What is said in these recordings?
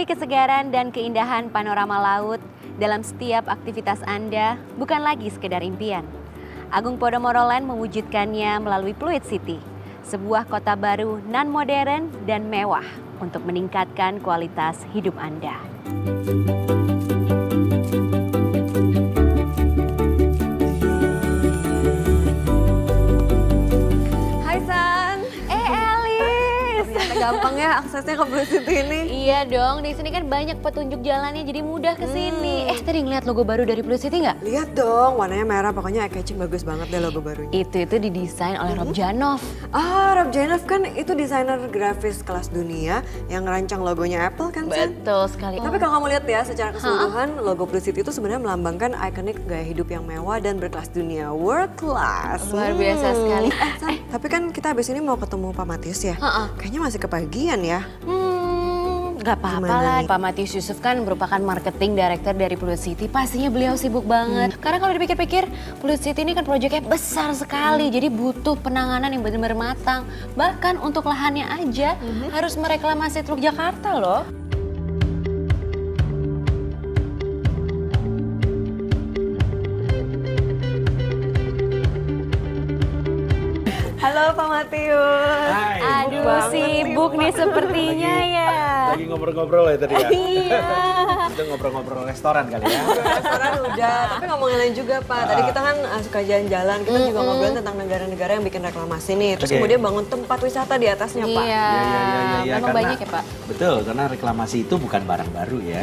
Cari kesegaran dan keindahan panorama laut dalam setiap aktivitas Anda bukan lagi sekedar impian. Agung Podomoro Land mewujudkannya melalui Pluit City, sebuah kota baru non-modern dan mewah untuk meningkatkan kualitas hidup Anda. Hai San. Elis. Ternyata gampang ya aksesnya ke Pluit City ini. Iya dong, di sini kan banyak petunjuk jalannya jadi mudah ke sini. Tadi ngeliat logo baru dari Pluit City nggak? Lihat dong, warnanya merah, pokoknya eye-catching bagus banget deh logo barunya. Itu didesain oleh Rob Janoff. Rob Janoff kan itu desainer grafis kelas dunia yang ngerancang logonya Apple kan, San? Betul sekali. Tapi kalau kamu lihat ya secara keseluruhan, logo Pluit City itu sebenarnya melambangkan ikonik gaya hidup yang mewah dan berkelas dunia, world class. Luar biasa sekali. San, tapi kan kita habis ini mau ketemu Pak Matius ya? Kayaknya masih kepagian ya? Gak apa-apa Gimana lah, nih? Pak Matius Yusuf kan merupakan marketing director dari Pluit City. Pastinya beliau sibuk banget. Karena kalau dipikir-pikir, Pluit City ini kan proyeknya besar sekali. Jadi butuh penanganan yang benar-benar matang. Bahkan untuk lahannya aja harus mereklamasi Teluk Jakarta loh. Halo Pak Matius. Hai. Aduh, banget sibuk nih sepertinya ya. Lagi ngobrol-ngobrol ya tadi ya. Iya. Itu ngobrol-ngobrol restoran kali ya. Restoran udah, tapi ngomongin lain juga Pak. Tadi kita kan suka jalan-jalan, kita juga ngobrolin tentang negara-negara yang bikin reklamasi nih. Terus Oke. kemudian bangun tempat wisata di atasnya Pak. Iya, Iya, memang karena- banyak ya Pak. Betul, karena reklamasi itu bukan barang baru ya.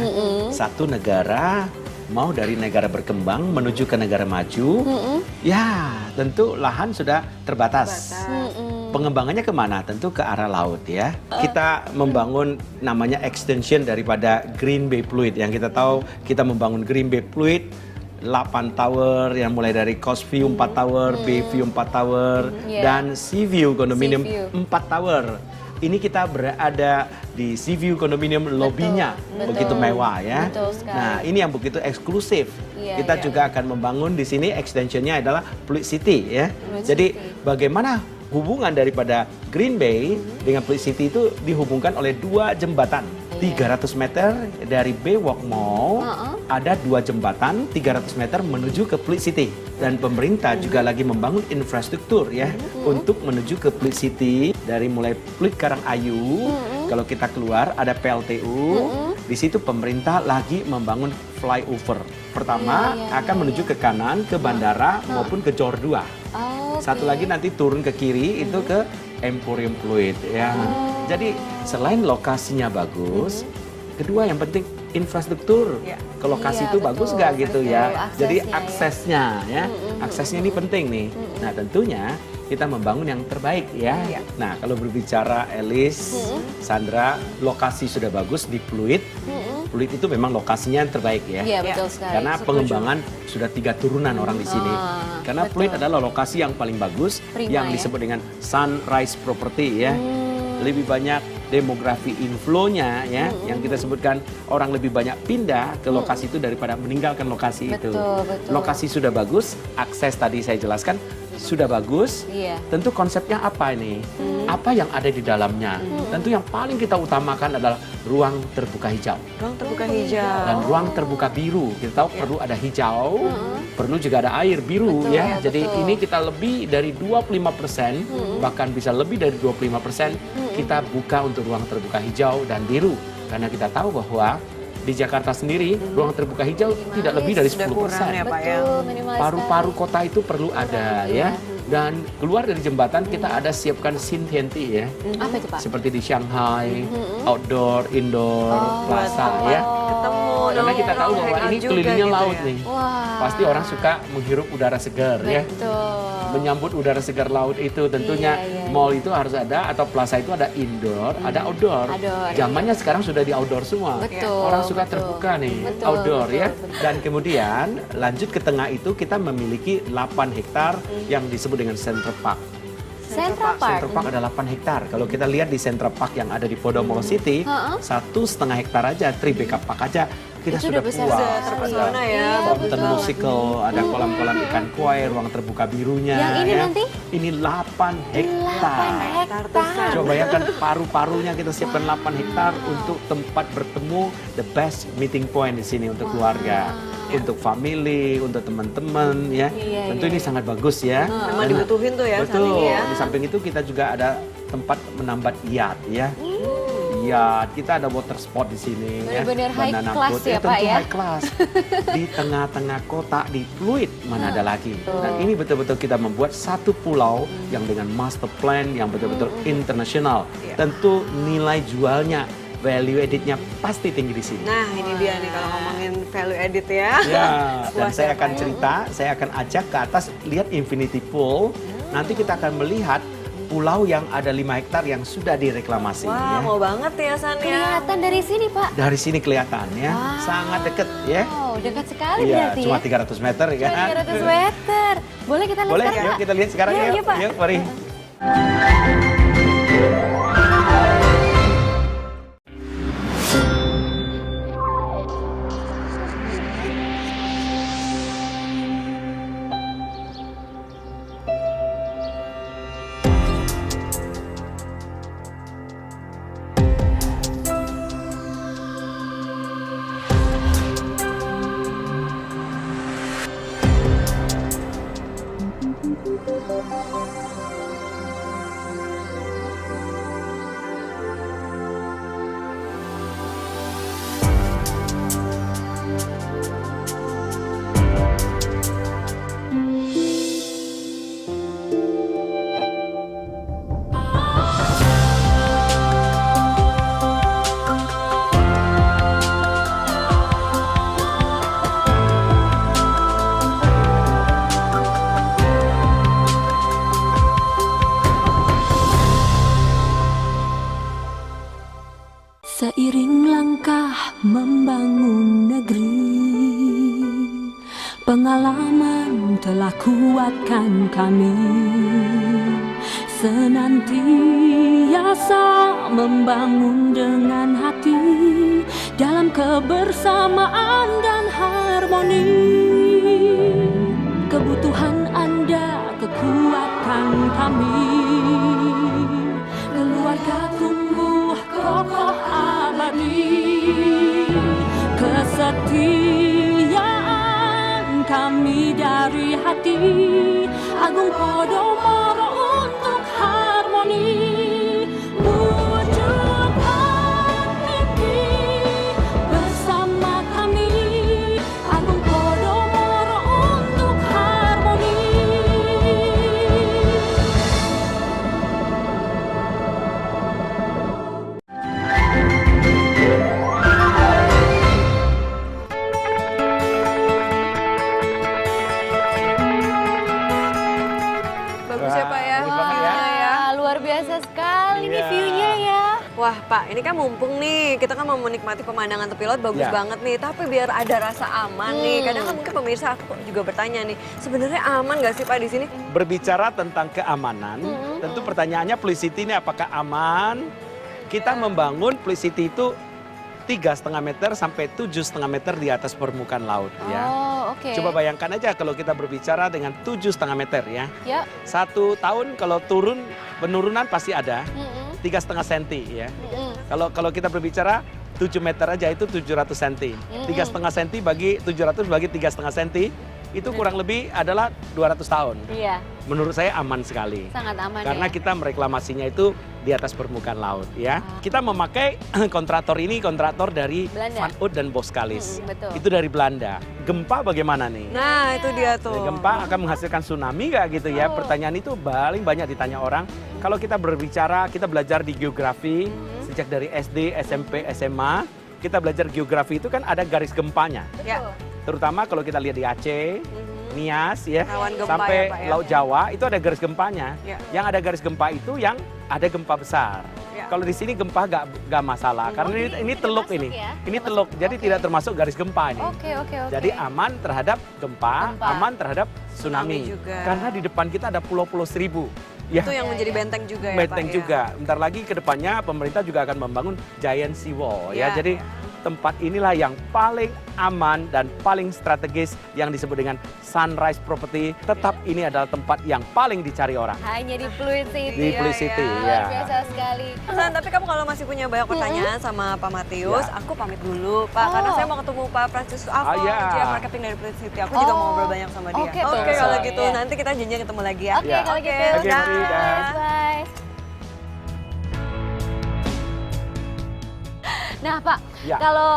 Satu negara mau dari negara berkembang menuju ke negara maju, ya tentu lahan sudah terbatas. Pengembangannya kemana? Tentu ke arah laut ya. Kita membangun namanya extension daripada Green Bay Pluit. Yang kita tahu kita membangun Green Bay Pluit 8 tower yang mulai dari Coast View 4 tower, Bay View 4 tower, Iya. dan Sea View Condominium Sea View. 4 tower. Ini kita berada di Sea View Condominium lobbynya, begitu mewah ya. Betul sekali. Nah, ini yang begitu eksklusif. Iya, Kita iya. juga akan membangun di sini extensionnya adalah Pluit City ya. Pluit Jadi City. bagaimana hubungan daripada Green Bay dengan Pluit City itu dihubungkan oleh 2 jembatan. 300 meter dari Baywalk Mall, ada 2 jembatan 300 meter menuju ke Pluit City. Dan pemerintah juga lagi membangun infrastruktur ya untuk menuju ke Pluit City dari mulai Pluit Karangayu. Kalau kita keluar ada PLTU, di situ pemerintah lagi membangun flyover. Pertama akan menuju ke kanan ke bandara maupun ke Jor 2. Satu lagi nanti turun ke kiri itu ke Emporium Pluit ya. Jadi selain lokasinya bagus, kedua yang penting infrastruktur ke lokasi Iya, itu betul. bagus nggak gitu ya. Betul, Jadi aksesnya aksesnya ya, aksesnya ini penting nih. Nah tentunya kita membangun yang terbaik ya. Nah kalau berbicara Elis, Sandra, lokasi sudah bagus di Pluit. Pluit itu memang lokasinya yang terbaik ya. Iya, betul sekali. Karena pengembangan sudah 3 turunan orang di sini. Karena betul. Pluit adalah lokasi yang paling bagus Prima, yang ya. disebut dengan sunrise property ya. Lebih banyak demografi inflow-nya ya, yang kita sebutkan orang lebih banyak pindah ke lokasi itu daripada meninggalkan lokasi itu. Betul. Lokasi sudah bagus, akses tadi saya jelaskan sudah bagus. Iya. Tentu konsepnya apa ini? Apa yang ada di dalamnya? Tentu yang paling kita utamakan adalah ruang terbuka hijau Ruang terbuka hijau. dan ruang terbuka biru. Kita tahu perlu ada hijau, perlu juga ada air biru ya. Jadi ini kita lebih dari 25%, bahkan bisa lebih dari 25% kita buka untuk ruang terbuka hijau dan biru. Karena kita tahu bahwa di Jakarta sendiri ruang terbuka hijau tidak lebih dari 10%. Sudah kurang ya Pak ya. Betul, minimalis Paru-paru kota itu perlu ada ya. Dan keluar dari jembatan kita ada siapkan Xintiandi ya. Apa itu Pak? Seperti di Shanghai, outdoor, indoor, plaza ya. Ketemu. Karena kita tahu bahwa ini juga kelilingnya gitu laut ya. nih. Wah. Pasti orang suka menghirup udara segar ya. Betul. Menyambut udara segar laut itu tentunya Iya. mall itu harus ada atau plaza itu ada indoor, ada outdoor. Outdoor, Zamannya sekarang sudah di outdoor semua. Betul, Orang suka betul. terbuka nih, Betul, outdoor betul, ya. betul. Dan kemudian lanjut ke tengah itu kita memiliki 8 hektar yang disebut dengan Central Park. Central Park. Central Park ada 8 hektar. Kalau kita lihat di Central Park yang ada di Podomoro City, 1,5 hektar aja, Tribeca Park aja kita Itu sudah udah besar puas. sekali. Terpesona ya. Iya, Fountain betul. musical, ada kolam-kolam ikan koi, ruang terbuka birunya. Yang ini ya. nanti? Ini 8 hektar. 8 hektar. Coba bayangkan paru-parunya kita siapkan 8 hektar untuk tempat bertemu, the best meeting point di sini untuk keluarga, untuk family, untuk teman-teman ya. Iya, Tentu iya, ini sangat bagus ya. Memang Dan- dibutuhin tuh ya saat Betul. ini ya. Di samping itu kita juga ada tempat menambat yacht ya. Yacht, kita ada water sport di sini. Benar-benar high Banana class boat. ya, Tentu Pak, ya? high class. Di tengah-tengah kota di Pluit mana ada lagi. Betul. Dan ini betul-betul kita membuat satu pulau yang dengan master plan yang betul-betul internasional. Iya. Tentu nilai jualnya, value editnya pasti tinggi di sini. Nah ini dia nih kalau ngomongin value edit ya. Ya, dan Puas saya ya, akan Pak, ya? cerita, saya akan ajak ke atas lihat infinity pool. Nanti kita akan melihat pulau yang ada 5 hektar yang sudah direklamasi. Wah ya. mau banget ya San ya. Kelihatan dari sini, Pak. Dari sini kelihatan ya, Wow. sangat deket ya. Wow, dekat sekali Iya, berarti cuma ya. 300 meter ya. Cuma 300 meter. Boleh kita lihat Boleh, sekarang, yuk Pak? kita lihat sekarang Iya, yuk. iya, Pak. Yuk, mari. Seiring langkah membangun negeri, pengalaman telah kuatkan kami. Senantiasa membangun dengan hati dalam kebersamaan dan harmoni. Kebutuhan Anda, kekuatan kami. Keluarga tumbuh kokoh abadi, kesetiaan kami dari hati. Agung Podomoro untuk harmoni. Wujudkan mimpi bersama kami. Agung Podomoro untuk harmoni. Bagus ya Pak ya. Bagus banget ya. view-nya Wah, luar biasa sekali nih Iya. view-nya ya. Wah Pak, ini kan mumpung nih kita kan mau menikmati pemandangan tepi laut bagus Ya. banget nih. Tapi biar ada rasa aman nih. Kadang kan mungkin pemirsa aku juga bertanya nih, sebenarnya aman nggak sih Pak di sini? Berbicara tentang keamanan, tentu pertanyaannya Pluit City ini apakah aman? Kita membangun Pluit City itu 3,5 meter sampai 7,5 meter di atas permukaan laut ya. Oh, oke. Coba bayangkan aja kalau kita berbicara dengan 7,5 meter ya. Ya. 1 tahun kalau turun, penurunan pasti ada, 3,5 senti ya. Kalau kita berbicara 7 meter aja itu 700 senti. 3,5 senti bagi 700 bagi 3,5 senti, itu kurang lebih adalah 200 tahun. Iya, Menurut saya aman sekali. sangat aman Karena ya. kita mereklamasinya itu di atas permukaan laut ya. Kita memakai kontraktor ini kontraktor dari Belanda. Van Oud dan Boskalis. Betul. Itu dari Belanda. Gempa bagaimana nih? Nah itu dia tuh. Gempa akan menghasilkan tsunami nggak gitu ya? Pertanyaan itu paling banyak ditanya orang. Kalau kita berbicara, kita belajar di geografi sejak dari SD, SMP, SMA. Kita belajar geografi itu kan ada garis gempanya. Ya. Terutama kalau kita lihat di Aceh, Nias ya, Rawan gempa sampai ya, Pak, ya. Laut Jawa itu ada garis gempanya. Ya. Yang ada garis gempa itu yang ada gempa besar. Ya. Kalau di sini gempa nggak masalah karena ini teluk termasuk ini. ya? Ini Termasuk, teluk, jadi oke. tidak termasuk garis gempa ini. Oke. Jadi aman terhadap gempa, Gempa. aman terhadap Tsunami tsunami. juga. Karena di depan kita ada pulau-pulau seribu. Ya, Itu yang menjadi benteng juga ya benteng Pak ya? juga. Bentar lagi ke depannya pemerintah juga akan membangun giant sea wall ya. Ya, Jadi ya. tempat inilah yang paling aman dan paling strategis yang disebut dengan Sunrise Property. Tetap ini adalah tempat yang paling dicari orang. Hanya di Pluit City. Di Pluit City, Luar ya. biasa sekali. San, tapi kamu kalau masih punya banyak pertanyaan sama Pak Matius, Ya. aku pamit dulu Pak, karena saya mau ketemu Pak Francis Afo, ya. GM Marketing dari Pluit City. Aku juga mau ngobrol banyak sama dia. Oke, Oke, betul. kalau gitu Iya. nanti kita janjian ketemu lagi ya. Oke, Ya. kalau gitu. Oke, mari, dah. Bye. Nah, Pak, Ya. kalau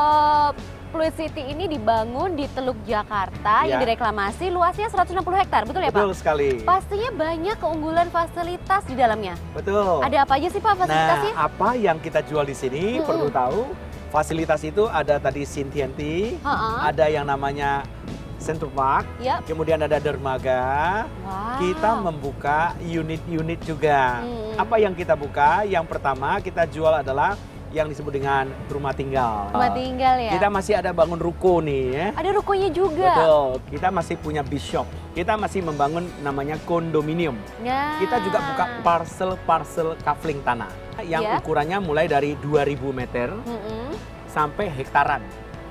Pluit City ini dibangun di Teluk Jakarta yang Ya. direklamasi, luasnya 160 hektar, betul ya, Pak? Betul sekali. Pastinya banyak keunggulan fasilitas di dalamnya. Betul. Ada apa aja sih, Pak, fasilitasnya? Nah, apa yang kita jual di sini perlu tahu. Fasilitas itu ada tadi Sintienti, Ha-ha. ada yang namanya Central Park, Yap. kemudian ada dermaga. Wow. Kita membuka unit-unit juga. Apa yang kita buka? Yang pertama kita jual adalah yang disebut dengan rumah tinggal. Rumah tinggal ya? Kita masih ada bangun ruko nih ya. Ada rukonya juga? Betul. Kita masih punya bishop. Kita masih membangun namanya kondominium. Nah. Kita juga buka parcel-parcel kafling tanah yang Ya. ukurannya mulai dari 2000 meter Mm-mm. sampai hektaran.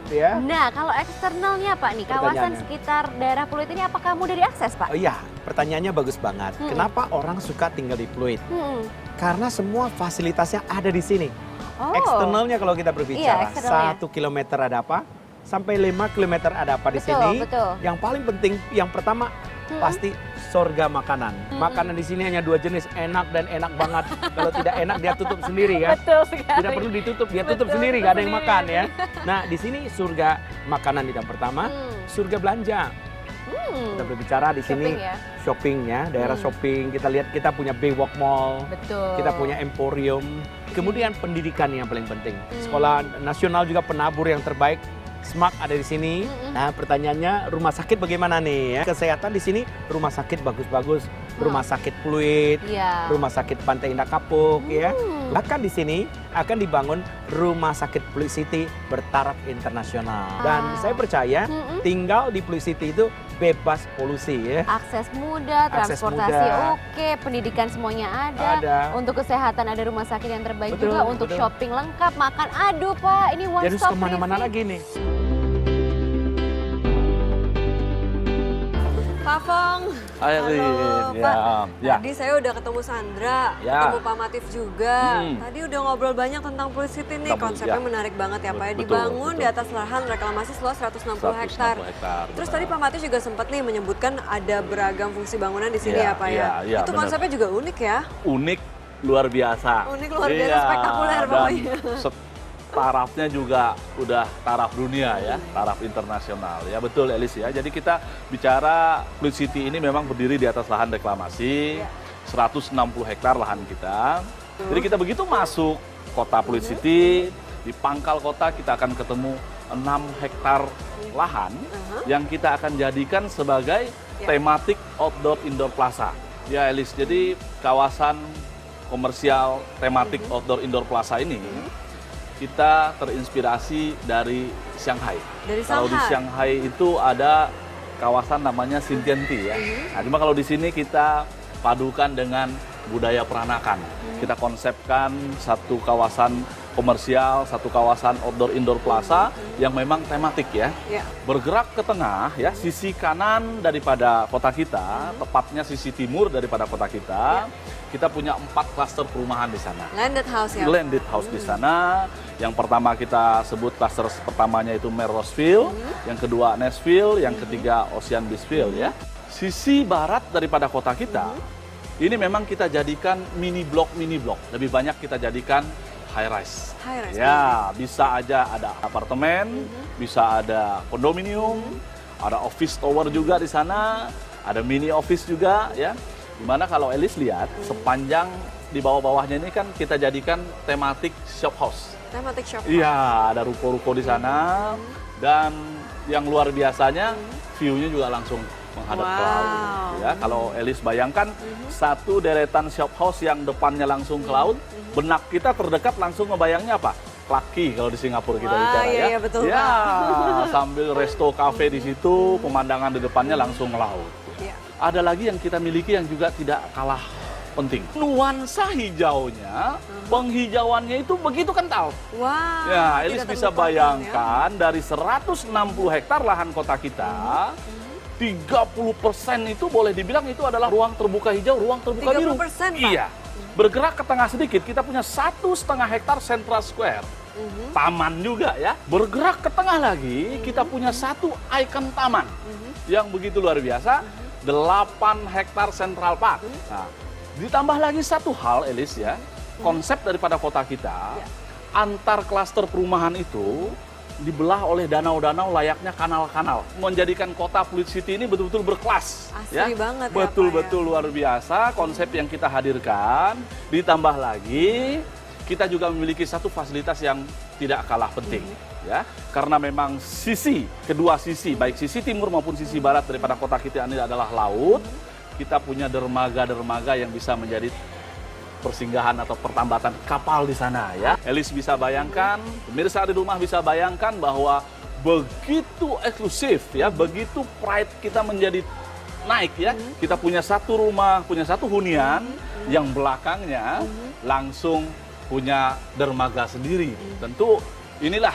Ya. Nah, kalau eksternalnya, Pak, nih kawasan Pertanyaannya. sekitar daerah Pluit ini apakah mudah diakses, Pak? Oh iya, pertanyaannya bagus banget. Kenapa orang suka tinggal di Pluit? Hmm. Karena semua fasilitasnya ada di sini. Oh. Eksternalnya kalau kita Iya, berbicara, eksternalnya. 1 kilometer ada apa? Sampai 5 kilometer ada apa di Betul, sini? betul. Yang paling penting, yang pertama pasti surga makanan. Makanan di sini hanya 2 jenis, enak dan enak banget. Kalau tidak enak dia tutup sendiri ya. Betul sekali. Tidak perlu ditutup, dia tutup Betul, sendiri, tutup gak ada yang sendiri. makan ya. Nah di sini surga makanan yang pertama, surga belanja. Kita berbicara di sini Shopping ya? shopping ya, daerah shopping. Kita lihat kita punya Baywalk Mall, Betul. kita punya Emporium. Kemudian pendidikan yang paling penting. Sekolah nasional juga penabur yang terbaik. Smart ada di sini. Nah, pertanyaannya rumah sakit bagaimana nih ya? Kesehatan di sini rumah sakit bagus-bagus, rumah sakit Pluit, Iya. rumah sakit Pantai Indah Kapuk ya. Bahkan di sini akan dibangun rumah sakit Pluit City bertaraf internasional. Dan saya percaya tinggal di Pluit City itu bebas polusi ya. Akses mudah, Akses transportasi mudah. oke, pendidikan semuanya ada. Ada. Untuk kesehatan ada rumah sakit yang terbaik Betul, juga, untuk betul. shopping lengkap, makan. Aduh, Pak, ini one Jadi stop kemana-mana living. lagi nih. Pak Fong. Airin, Halo, ya, Pak. ya. Tadi saya udah ketemu Sandra, Ya. ketemu Pak Matif juga. Tadi udah ngobrol banyak tentang Pluit City nih. Tentang Pluit, Konsepnya ya. menarik banget ya Pak. Ya. Betul, Dibangun betul. di atas lahan reklamasi seluas 160 hektar. 160 hektar, Terus benar. tadi Pak Matif juga sempat nih menyebutkan ada beragam fungsi bangunan di sini Iya, ya Pak ya. iya, iya, Itu benar. konsepnya juga unik ya. Unik, luar biasa. Unik, luar biasa, spektakuler dan pokoknya. tarafnya juga udah taraf dunia ya, taraf internasional. Ya betul Elis ya. Jadi kita bicara Pluit City ini memang berdiri di atas lahan reklamasi, 160 hektar lahan kita. Jadi kita begitu masuk kota Pluit City, di pangkal kota kita akan ketemu 6 hektar lahan yang kita akan jadikan sebagai tematik outdoor indoor plaza. Ya Elis, jadi kawasan komersial tematik outdoor indoor plaza ini kita terinspirasi dari Shanghai. Dari Kalau di Shanghai. Shanghai itu ada kawasan namanya Xintiandi ya. Nah, cuma kalau di sini kita padukan dengan budaya peranakan. Kita konsepkan satu kawasan komersial, satu kawasan outdoor indoor plaza yang memang tematik ya. Ya. Bergerak ke tengah ya, sisi kanan daripada kota kita, tepatnya sisi timur daripada kota kita. Kita punya 4 klaster perumahan di sana. Landed house ya. Landed house di sana. Yang pertama kita sebut klaster pertamanya itu Melroseville, yang kedua Nashville, yang ketiga Ocean Beachville ya. Sisi barat daripada kota kita, ini memang kita jadikan mini block. Lebih banyak kita jadikan high rise. High rise, Ya, bisa aja ada apartemen, bisa ada kondominium, ada office tower juga di sana, ada mini office juga ya. Dimana kalau Elis lihat sepanjang di bawah-bawahnya ini kan kita jadikan tematik shop house. Tematik shop. Iya, ada ruko-ruko di sana dan yang luar biasanya view-nya juga langsung menghadap ke laut. Ya, kalau Elis bayangkan satu deretan shop house yang depannya langsung ke laut, benak kita terdekat langsung ngebayangnya apa? Clarke Quay kalau di Singapura kita Wah, bicara iya, ya. iya, betul, Ya, sambil resto cafe di situ, pemandangan di depannya langsung laut. Iya. Ada lagi yang kita miliki yang juga tidak kalah penting. Nuansa hijaunya, penghijauannya itu begitu kental. Wow. Ya, Elis tidak bisa terlupakan bayangkan dari 160 hektar lahan kota kita, 30% itu boleh dibilang itu adalah ruang terbuka hijau, ruang terbuka biru. 30%, Pak? Iya. Bergerak ke tengah sedikit, kita punya 1,5 hektar Central Square. Taman juga ya. Bergerak ke tengah lagi, kita punya satu ikon taman yang begitu luar biasa, 8 hektar Central Park. Nah, ditambah lagi satu hal, Elis ya, konsep daripada kota kita, antar klaster perumahan itu dibelah oleh danau-danau layaknya kanal-kanal. Menjadikan kota Fluid City ini betul-betul berkelas. Asli banget ya, Betul-betul Pak, ya. luar biasa konsep yang kita hadirkan. Ditambah lagi, kita juga memiliki satu fasilitas yang tidak kalah penting. Ya, karena memang kedua sisi, baik sisi timur maupun sisi barat daripada kota kita ini adalah laut. Kita punya dermaga-dermaga yang bisa menjadi persinggahan atau pertambatan kapal di sana ya. Elis bisa bayangkan, pemirsa di rumah bisa bayangkan bahwa begitu eksklusif ya, begitu pride kita menjadi naik ya. Kita punya satu rumah, punya satu hunian yang belakangnya langsung punya dermaga sendiri. Tentu inilah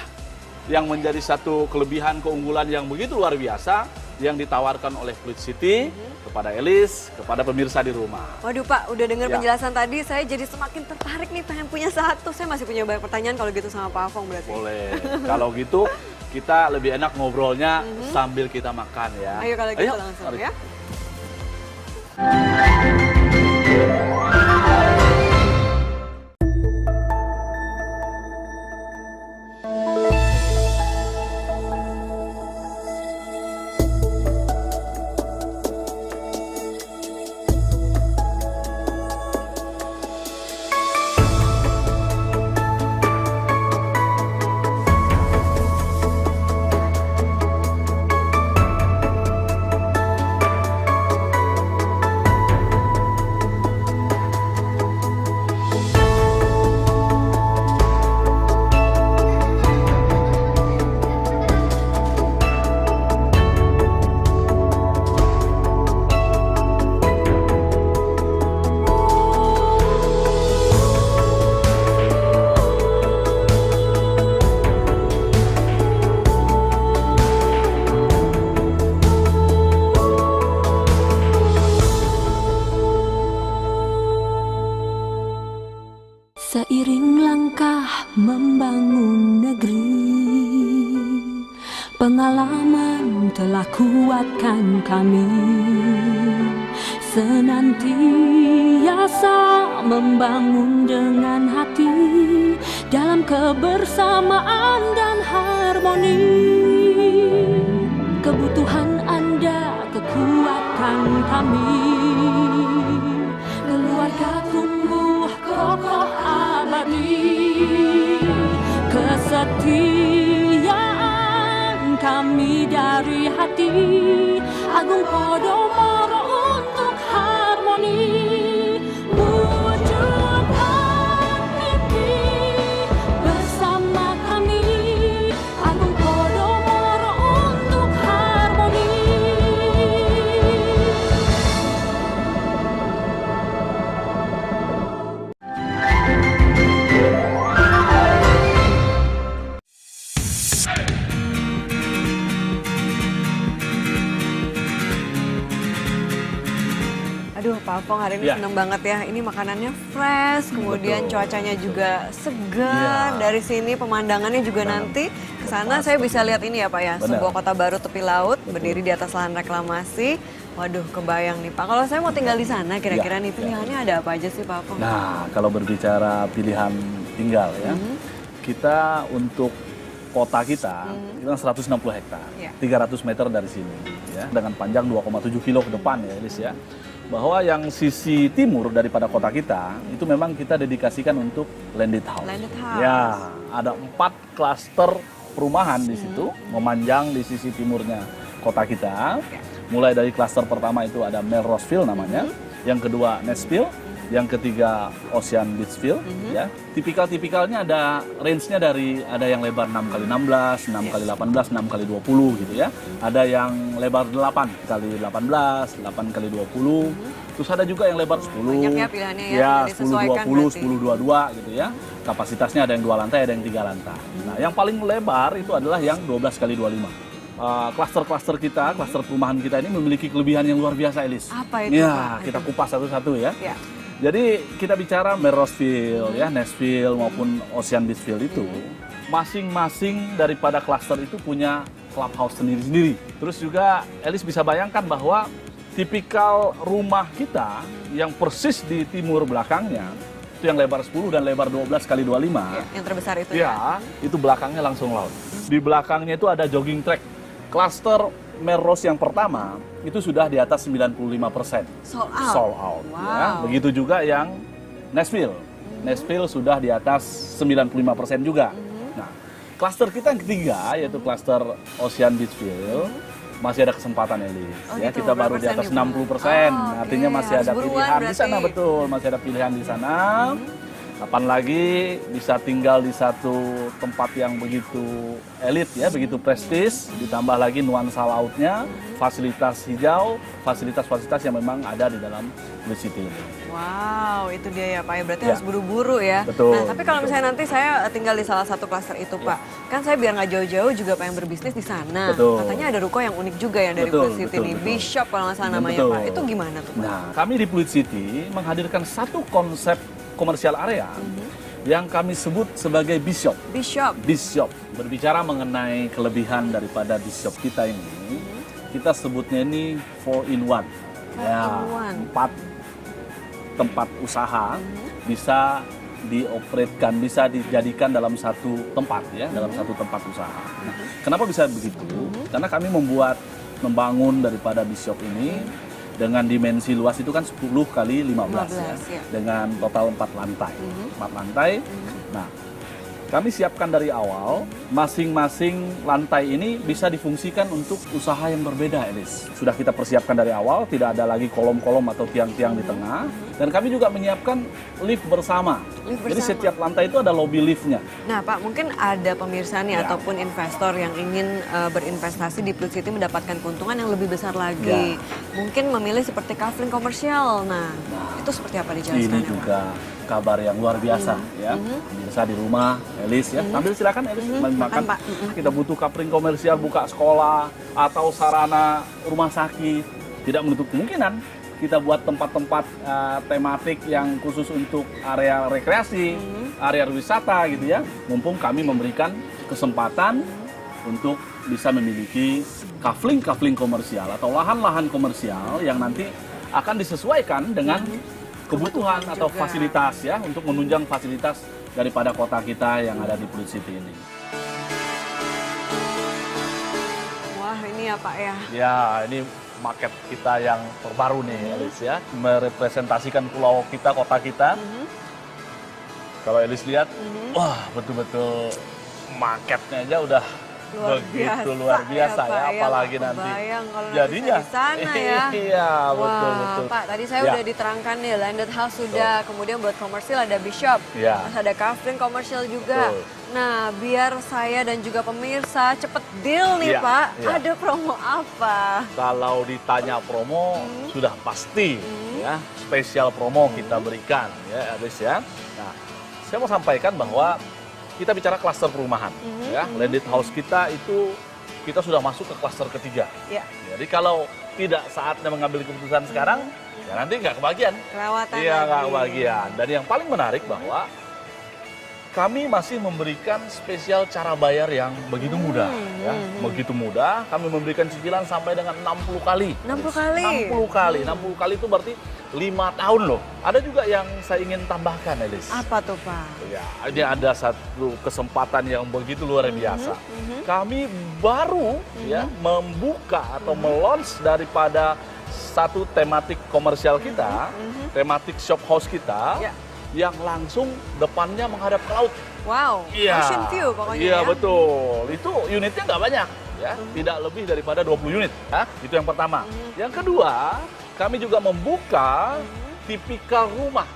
yang menjadi satu kelebihan keunggulan yang begitu luar biasa yang ditawarkan oleh Fluid City kepada Elis, kepada pemirsa di rumah. Waduh Pak, udah dengar Ya. penjelasan tadi, saya jadi semakin tertarik nih pengen punya satu. Saya masih punya banyak pertanyaan kalau gitu sama Pak Afong berarti. Boleh. Kalau gitu kita lebih enak ngobrolnya sambil kita makan ya. Ayo kalau gitu langsung mari. ya. Seiring langkah membangun negeri, pengalaman telah kuatkan kami. Senantiasa membangun dengan hati dalam kebersamaan dan harmoni. Kebutuhan Anda, kekuatan kami. Keluarga tumbuh kokoh abadi. Kesetiaan kami dari hati. Agung Podomoro untuk harmoni. Wujudkan mimpi bersama kami. Agung Podomoro untuk harmoni. Aduh Pak Afong hari ini Ya. seneng banget ya. Ini makanannya fresh, kemudian Betul. cuacanya juga segar. Ya. Dari sini pemandangannya juga nanti ke sana saya bisa lihat ini ya Pak ya. Benar. Sebuah kota baru tepi laut berdiri di atas lahan reklamasi. Waduh kebayang nih Pak. Kalau saya mau tinggal di sana kira-kira nih pilihannya ada apa aja sih Pak Afong? Nah, kalau berbicara pilihan tinggal ya, kita untuk kota kita, itu kan 160 hektar, Ya. 300 meter dari sini, ya, dengan panjang 2,7 kilo ke depan ya, Elis ya. Bahwa yang sisi timur daripada kota kita, itu memang kita dedikasikan untuk landed house. Landed house. Ya, ada 4 klaster perumahan di situ, memanjang di sisi timurnya kota kita. Mulai dari klaster pertama itu ada Melroseville namanya, yang kedua Nashville, Yang ketiga Ocean Beachville, ya. Tipikal-tipikalnya ada range-nya dari ada yang lebar 6x16, 6x18, 6x20 gitu ya. Ada yang lebar 8x18, 8x20. Terus ada juga yang lebar 10. Banyak ya pilihannya ya, Ya, jadi disesuaikan 10-20, berarti. 10-22 gitu ya. Kapasitasnya ada yang 2 lantai, ada yang 3 lantai. Nah, yang paling lebar itu adalah yang 12x25. Klaster-klaster kita, klaster perumahan kita ini memiliki kelebihan yang luar biasa, Elis. Apa itu, Ya, Pak? kita kupas satu-satu ya. Ya. Jadi kita bicara Melroseville, ya, Nashville maupun Ocean Beachville itu, masing-masing daripada klaster itu punya clubhouse sendiri-sendiri. Terus juga Elis bisa bayangkan bahwa tipikal rumah kita yang persis di timur belakangnya, itu yang lebar 10 dan lebar 12x25, Yang terbesar itu ya. ya, itu belakangnya langsung laut. Di belakangnya itu ada jogging track. Klaster Melrose yang pertama itu sudah di atas 95%. Sold out. Sold out. Wow. Ya. Begitu juga yang Nashville. Nashville sudah di atas 95% juga. Nah, klaster kita yang ketiga yaitu klaster Ocean Beachville. Masih ada kesempatan, Elis. Oh Ya, gitu, kita baru berapa di atas persen nih, Pak? 60%. Oh, Artinya oke. masih Harus ada buruan pilihan di sana, berarti. betul. Masih ada pilihan di sana. Kapan lagi bisa tinggal di satu tempat yang begitu elit ya, begitu prestis, ditambah lagi nuansa lautnya, fasilitas hijau, fasilitas-fasilitas yang memang ada di dalam Blue City ini. Wow, itu dia ya Pak ya. Berarti Ya. harus buru-buru ya. Betul, Nah, tapi kalau betul. misalnya nanti saya tinggal di salah satu klaster itu Pak, kan saya biar nggak jauh-jauh juga pengen berbisnis di sana. Betul. Katanya ada ruko yang unik juga ya dari Betul, Fluid City betul, nih, betul. Bishop kalau nggak salah namanya Betul. Pak. Itu gimana tuh Pak? Nah, kami di Fluid City menghadirkan satu konsep komersial area yang kami sebut sebagai Bishop. Bishop. Bishop, berbicara mengenai kelebihan daripada Bishop kita ini, kita sebutnya ini 4-in-1. Ya, 4-in-1. 4 tempat usaha bisa dioperatkan, bisa dijadikan dalam satu tempat ya, dalam satu tempat usaha. Nah, kenapa bisa begitu? Karena kami membangun daripada Bishop ini dengan dimensi luas itu kan 10x15 ya, 15, ya. dengan total 4 lantai. 4 lantai. Nah, kami siapkan dari awal, masing-masing lantai ini bisa difungsikan untuk usaha yang berbeda, Elis. Sudah kita persiapkan dari awal, tidak ada lagi kolom-kolom atau tiang-tiang di tengah. Dan kami juga menyiapkan lift bersama. Lift Jadi bersama. setiap lantai itu ada lobby liftnya. Nah Pak, mungkin ada pemirsa nih Ya. ataupun investor yang ingin berinvestasi di Fluid City mendapatkan keuntungan yang lebih besar lagi. Ya. Mungkin memilih seperti kafling komersial. Nah, itu seperti apa dijelaskan Ini ya, Pak? juga kabar yang luar biasa ya. Pemirsa di rumah, Elis ya. Sambil silakan Elis makan. Makan, Pak. Kita butuh kapling komersial, buka sekolah atau sarana rumah sakit. Tidak menutup kemungkinan kita buat tempat-tempat tematik yang khusus untuk area rekreasi, area wisata gitu ya. Mumpung kami memberikan kesempatan untuk bisa memiliki kafling-kafling komersial atau lahan-lahan komersial yang nanti akan disesuaikan dengan kebutuhan atau juga. fasilitas ya, untuk menunjang fasilitas daripada kota kita yang ada di Fluid City ini. Wah, ini ya Pak ya. Ya, ini market kita yang terbaru nih, Elis ya, merepresentasikan pulau kita, kota kita. Kalau Elis lihat, wah betul-betul marketnya aja udah begitu luar biasa ya, apalagi nggak nanti kebayang kalau nanti jadinya. saya di sana ya. Iya, betul Wah, betul. Pak, tadi saya Ya. udah diterangkan nih, landed house sudah, kemudian buat komersil ada Bishop, Ya. terus ada kafling komersial juga. Betul. Nah, biar saya dan juga pemirsa cepet deal nih Ya, Pak, ya. ada promo apa? Kalau ditanya promo, sudah pasti ya, spesial promo kita berikan ya, Elis ya. Nah, saya mau sampaikan bahwa kita bicara klaster perumahan ya. Landed house kita itu kita sudah masuk ke klaster ketiga. Ya, Jadi kalau tidak saatnya mengambil keputusan sekarang, ya nanti nggak kebagian. kelewatan Iya, nggak lagi. kebagian. Dan yang paling menarik bahwa kami masih memberikan spesial cara bayar yang begitu mudah. Ya. Begitu mudah, kami memberikan cicilan sampai dengan 60 kali. 60 kali? 60 kali. 60 kali itu berarti 5 tahun loh. Ada juga yang saya ingin tambahkan, Elis. Apa tuh Pak? Ya, ini ada satu kesempatan yang begitu luar biasa. Kami baru ya membuka atau melunch daripada satu tematik komersial kita, tematik shop house kita, Ya. yang langsung depannya menghadap ke laut. Wow, ocean view pokoknya Iya, ya. betul. Itu unitnya nggak banyak ya, tidak lebih daripada 20 unit. Ya. Itu yang pertama. Yang kedua, kami juga membuka tipikal rumah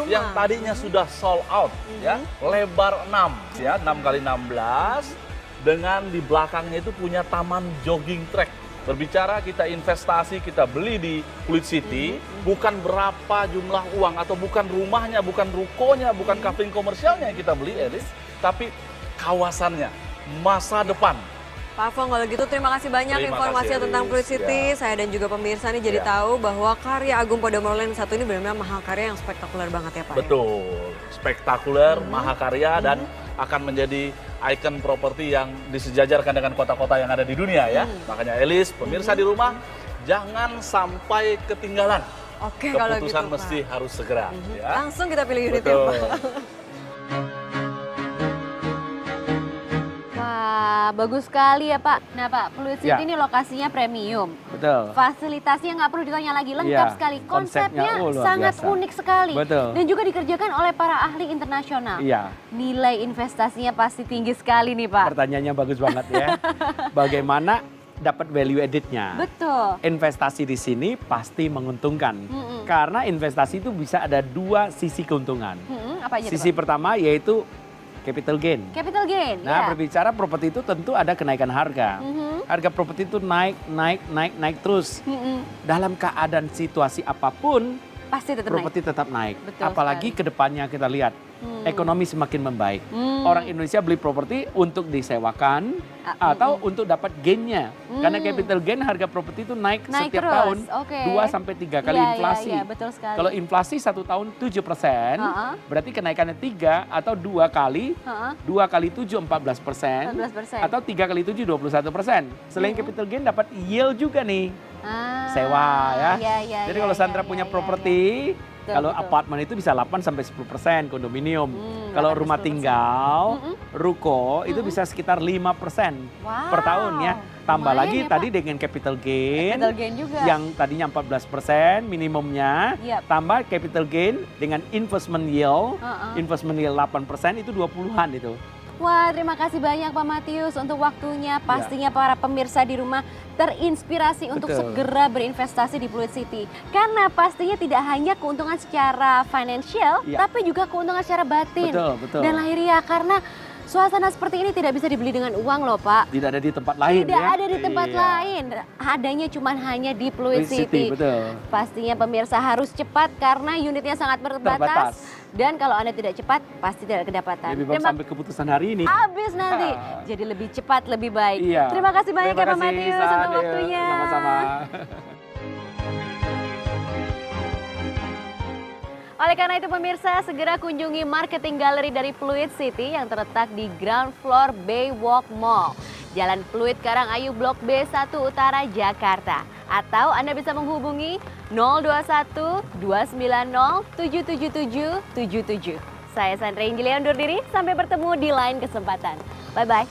yang tadinya sudah sold out ya, lebar 6 ya, 6 kali 16 dengan di belakangnya itu punya taman jogging track. Berbicara kita investasi, kita beli di Fluid City, bukan berapa jumlah uang atau bukan rumahnya, bukan rukonya, bukan kafe komersialnya yang kita beli, Elis, tapi kawasannya, masa depan. Pak Afong, kalau gitu terima kasih banyak Terima informasinya kasih, tentang Elis. Fluid City. Ya. Saya dan juga pemirsa nih jadi tahu bahwa karya Agung Podomoro Land satu ini benar-benar mahakarya yang spektakuler banget ya Pak. Betul, spektakuler, mahakarya dan akan menjadi ikon properti yang disejajarkan dengan kota-kota yang ada di dunia ya. Makanya Elis, pemirsa di rumah, jangan sampai ketinggalan. Oke, kalau gitu Keputusan Pak. mesti harus segera. Ya. Langsung kita pilih unitnya Betul. Pak. Wah, bagus sekali ya Pak. Nah Pak, Fluid City Ya. ini lokasinya premium. Betul. Fasilitasnya nggak perlu ditanya lagi, lengkap Iya, sekali. konsepnya, Konsepnya luar sangat biasa. unik sekali. Betul. Dan juga dikerjakan oleh para ahli internasional. Iya, Nilai investasinya pasti tinggi sekali nih Pak. pertanyaannya bagus banget ya. Bagaimana dapat value added-nya? Betul. Investasi di sini pasti menguntungkan. Karena investasi itu bisa ada dua sisi keuntungan. Apa aja tuh, Sisi Pak? pertama yaitu capital gain. Capital gain. Nah, ya. berbicara properti itu tentu ada kenaikan harga. Harga properti itu naik terus. Dalam keadaan situasi apapun, Pasti tetap naik. properti tetap naik. Betul Apalagi ke depannya kita lihat, ekonomi semakin membaik. Orang Indonesia beli properti untuk disewakan atau untuk dapat gainnya. Karena capital gain harga properti itu naik Naik setiap terus, tahun oke. 2 sampai 3 kali Iya, inflasi. iya, betul sekali. Kalau inflasi 1 tahun 7%, berarti kenaikannya 3 atau 2 kali. 2 kali 7 14%, 14%. atau 3 kali 7 21%. Selain capital gain dapat yield juga nih. Ah, Sewa ya. iya, Jadi iya, kalau iya, Sandra iya, punya iya, properti, Betul, kalau betul. apartemen itu bisa 8 sampai 10% kondominium. Kalau 8 rumah 10%. tinggal, ruko itu bisa sekitar 5% per tahun ya. Tambah lumayan lagi ya, Pak. tadi dengan capital gain, Capital gain juga. yang tadinya 14% minimumnya, Yap. tambah capital gain dengan investment yield, investment yield 8% itu 20-an itu. Wah, terima kasih banyak Pak Matius untuk waktunya. Pastinya para pemirsa di rumah terinspirasi untuk Betul. segera berinvestasi di Fluid City. Karena pastinya tidak hanya keuntungan secara financial, Iya. tapi juga keuntungan secara batin Betul. dan lahiriah. Karena suasana seperti ini tidak bisa dibeli dengan uang loh Pak. Tidak ada di tempat lain Tidak ya. ada di tempat Iya. lain. Adanya cuma hanya di Fluid City. Betul. Pastinya pemirsa harus cepat karena unitnya sangat terbatas. Terbatas. Dan kalau Anda tidak cepat, pasti tidak kedapatan. Lebih baik sampai keputusan hari ini. Habis nanti. Jadi lebih cepat, lebih baik. Iya. Terima kasih banyak Terima ya Pak kasih, Matius San. untuk Iya, waktunya. Sama-sama. Oleh karena itu pemirsa, segera kunjungi marketing gallery dari Fluid City yang terletak di ground floor Baywalk Mall. Jalan Fluid Karangayu Blok B1 Utara, Jakarta. Atau Anda bisa menghubungi 021 290 777 77. Saya Sandra Injili undur diri, sampai bertemu di lain kesempatan. Bye-bye.